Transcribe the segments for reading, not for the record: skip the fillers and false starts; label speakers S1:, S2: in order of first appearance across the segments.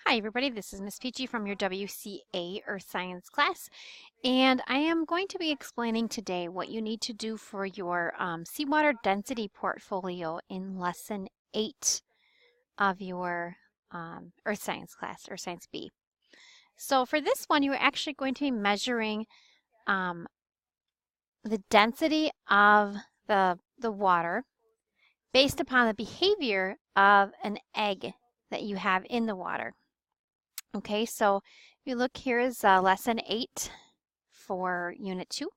S1: Hi everybody, this is Miss Peachy from your WCA Earth Science class, and I am going to be explaining today what you need to do for your seawater density portfolio in Lesson 8 of your Earth Science class, Earth Science B. So for this one, you're actually going to be measuring the density of the water based upon the behavior of an egg that you have in the water. Okay, so if you look, here is lesson 8 for unit 2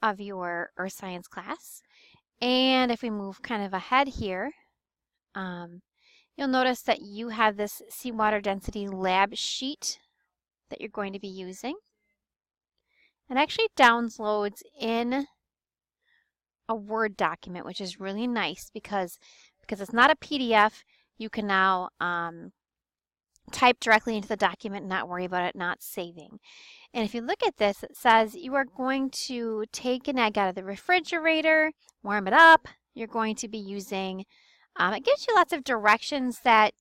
S1: of your earth science class. And if we move kind of ahead here, you'll notice that you have this seawater density lab sheet that you're going to be using. It actually downloads in a Word document, which is really nice because it's not a PDF. You can now type directly into the document and not worry about it not saving. And if you look at this, it says you are going to take an egg out of the refrigerator, warm it up. You're going to be using, it gives you lots of directions that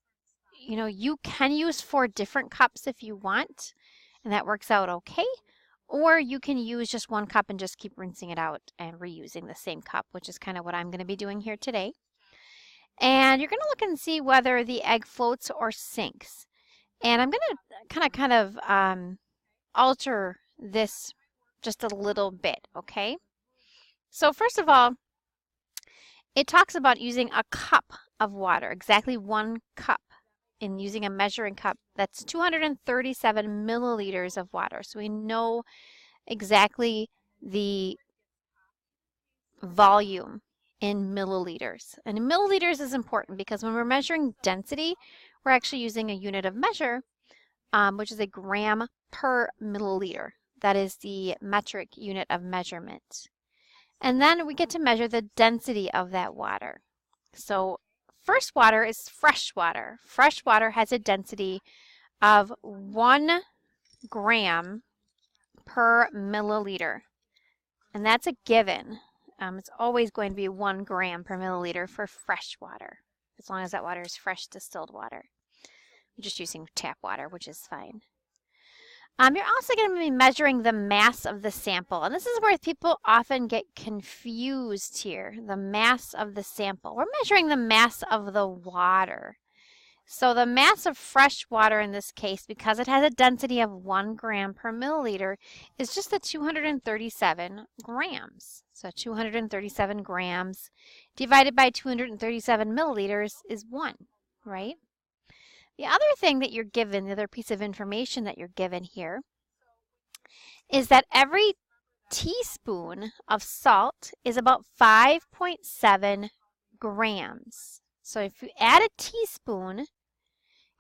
S1: you can use 4 different cups if you want, and that works out okay. Or you can use just 1 cup and just keep rinsing it out and reusing the same cup, which is kind of what I'm going to be doing here today. And you're going to look and see whether the egg floats or sinks. And I'm going to kind of alter this just a little bit, okay? So first of all, it talks about using a cup of water, exactly 1 cup, in using a measuring cup. That's 237 milliliters of water. So we know exactly the volume in milliliters. And milliliters is important because when we're measuring density, we're actually using a unit of measure, which is a gram per milliliter. That is the metric unit of measurement. And then we get to measure the density of that water. So first water is fresh water. Fresh water has a density of 1 gram per milliliter. And that's a given. It's always going to be 1 gram per milliliter for fresh water, as long as that water is fresh distilled water. You're just using tap water, which is fine. You're also going to be measuring the mass of the sample. And this is where people often get confused here, the mass of the sample. We're measuring the mass of the water. So the mass of fresh water in this case, because it has a density of 1 gram per milliliter, is just the 237 grams. So 237 grams divided by 237 milliliters is 1, right? The other thing that you're given, the other piece of information that you're given here, is that every teaspoon of salt is about 5.7 grams. So if you add a teaspoon,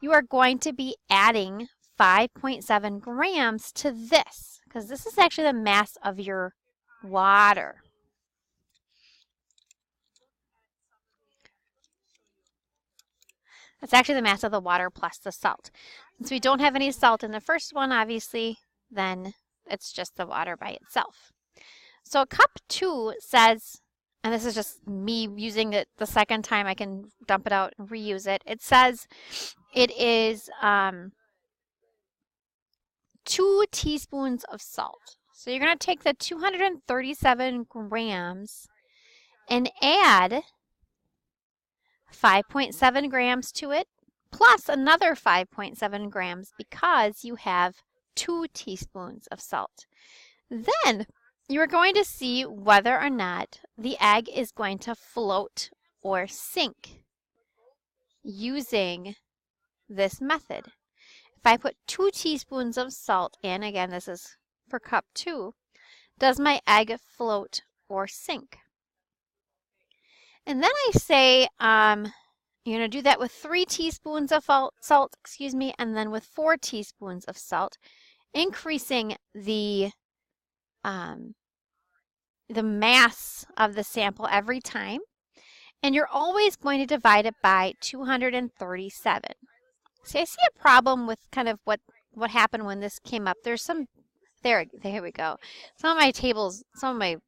S1: you are going to be adding 5.7 grams to this, because this is actually the mass of your water. That's actually the mass of the water plus the salt. Since we don't have any salt in the first one, obviously, then it's just the water by itself. So cup 2 says, and this is just me using it the second time, I can dump it out and reuse it. It says it is 2 teaspoons of salt. So you're going to take the 237 grams and add 5.7 grams to it, plus another 5.7 grams because you have 2 teaspoons of salt. Then you're going to see whether or not the egg is going to float or sink using this method. If I put 2 teaspoons of salt in, again, this is for cup 2, does my egg float or sink? And then I say, you're going to do that with 3 teaspoons of salt, and then with 4 teaspoons of salt, increasing the mass of the sample every time. And you're always going to divide it by 237. See, I see a problem with kind of what happened when this came up. There's some, there we go. Some of my tables, some of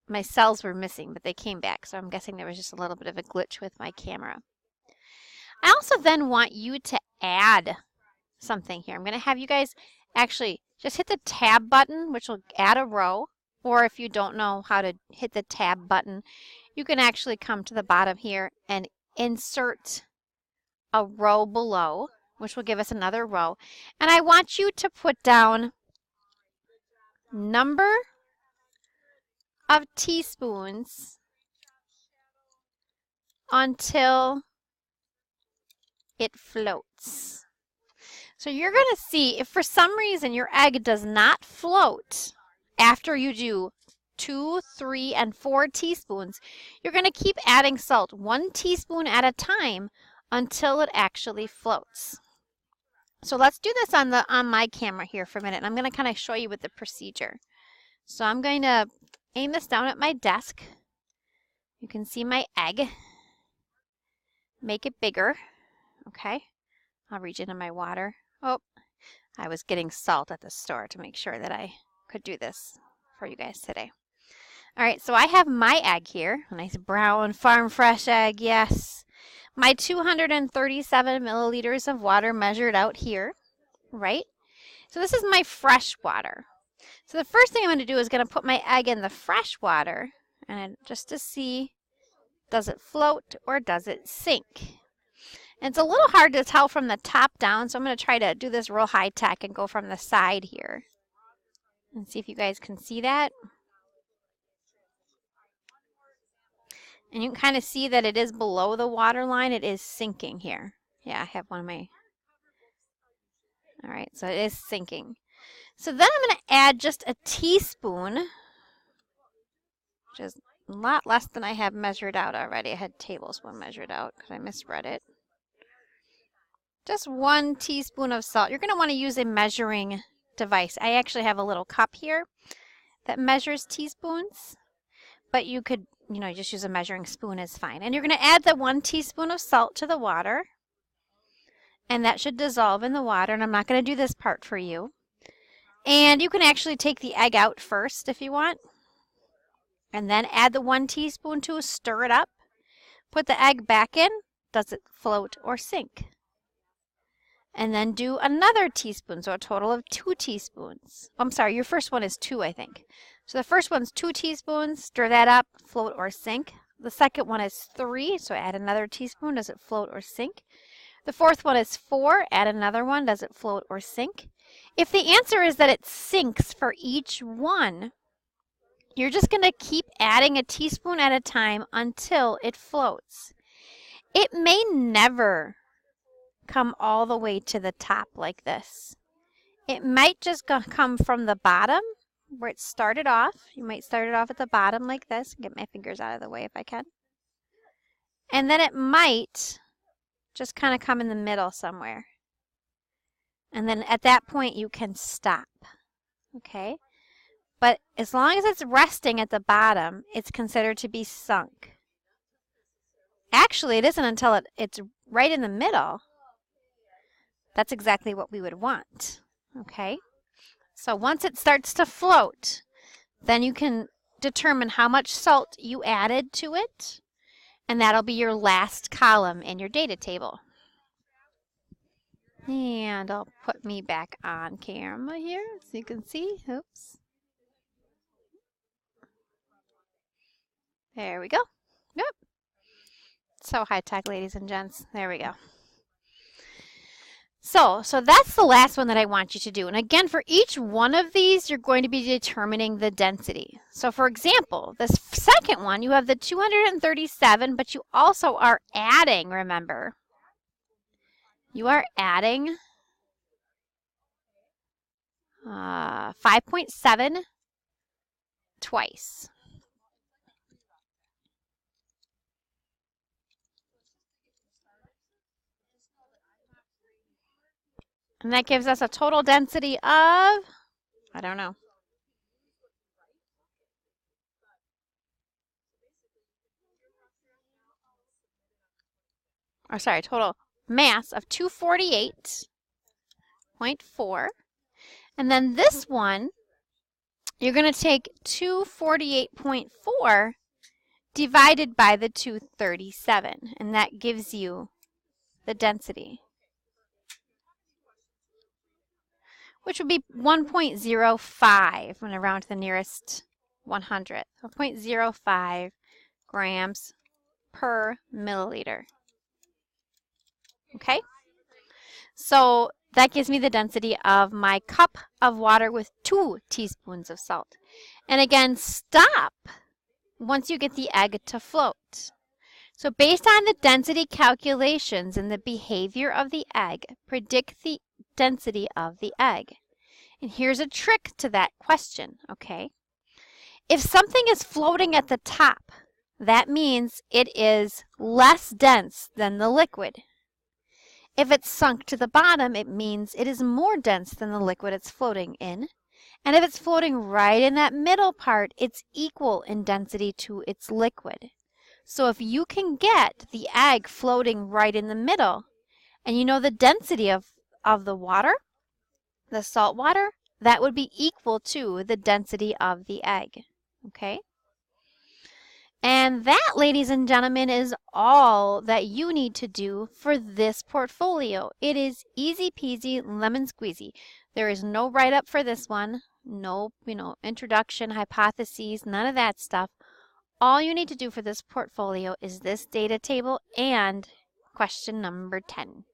S1: my cells were missing, but they came back. So I'm guessing there was just a little bit of a glitch with my camera. I also then want you to add something here. I'm going to have you guys actually just hit the tab button, which will add a row. Or if you don't know how to hit the tab button, you can actually come to the bottom here and insert a row below, which will give us another row. And I want you to put down number of teaspoons until it floats. So you're going to see if for some reason your egg does not float after you do 2, 3, and 4 teaspoons, you're going to keep adding salt 1 teaspoon at a time until it actually floats. So let's do this on my camera here for a minute, and I'm going to kind of show you with the procedure. So I'm going to aim this down at my desk. You can see my egg. Make it bigger. Okay. I'll reach into my water. Oh, I was getting salt at the store to make sure that I could do this for you guys today. All right, so I have my egg here, a nice brown farm fresh egg, yes. My 237 milliliters of water measured out here, right? So this is my fresh water. So the first thing I'm going to do is going to put my egg in the fresh water, and just to see, does it float or does it sink? And it's a little hard to tell from the top down, so I'm going to try to do this real high tech and go from the side here. And see if you guys can see that. And you can kind of see that it is below the water line. It is sinking here. Yeah, I have one of my... All right, so it is sinking. So then I'm going to add just a teaspoon, which is a lot less than I have measured out already. I had tablespoon measured out because I misread it. Just 1 teaspoon of salt. You're going to want to use a measuring device. I actually have a little cup here that measures teaspoons, but you could, just use a measuring spoon is fine. And you're going to add the 1 teaspoon of salt to the water, and that should dissolve in the water, and I'm not going to do this part for you. And you can actually take the egg out first if you want, and then add the 1 teaspoon to stir it up. Put the egg back in. Does it float or sink? And then do another teaspoon, so a total of 2 teaspoons. I'm sorry, your first one is 2, I think. So the first one's 2 teaspoons, stir that up, float or sink. The second one is 3, so add another teaspoon, does it float or sink? The fourth one is 4, add another one, does it float or sink? If the answer is that it sinks for each one, you're just going to keep adding a teaspoon at a time until it floats. It may never come all the way to the top like this. It might just come from the bottom where it started off. You might start it off at the bottom like this. Get my fingers out of the way if I can. And then it might just kind of come in the middle somewhere. And then at that point you can stop. Okay? But as long as it's resting at the bottom, it's considered to be sunk. Actually, it isn't until it's right in the middle. That's exactly what we would want. Okay? So once it starts to float, then you can determine how much salt you added to it, and that'll be your last column in your data table. And I'll put me back on camera here so you can see. Oops. There we go. Yep. So high tech, ladies and gents. There we go. So that's the last one that I want you to do. And again, for each one of these, you're going to be determining the density. So for example, this second one, you have the 237, but you also are adding, remember. You are adding 5.7 twice. And that gives us a total density of, I don't know. Or sorry, total mass of 248.4. And then this one, you're going to take 248.4 divided by the 237. And that gives you the density, which would be 1.05 when I round to the nearest 100th. So 0.05 grams per milliliter. Okay? So that gives me the density of my cup of water with 2 teaspoons of salt. And again, stop once you get the egg to float. So based on the density calculations and the behavior of the egg, predict the density of the egg. And here's a trick to that question, okay? If something is floating at the top, that means it is less dense than the liquid. If it's sunk to the bottom, it means it is more dense than the liquid it's floating in. And if it's floating right in that middle part, it's equal in density to its liquid. So if you can get the egg floating right in the middle, and you know the density of the water, the salt water, that would be equal to the density of the egg. Okay? And that, ladies and gentlemen, is all that you need to do for this portfolio. It is easy peasy, lemon squeezy. There is no write-up for this one. No, introduction, hypotheses, none of that stuff. All you need to do for this portfolio is this data table and question number 10.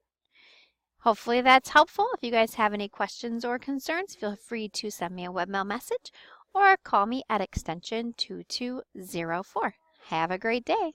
S1: Hopefully that's helpful. If you guys have any questions or concerns, feel free to send me a webmail message or call me at extension 2204. Have a great day.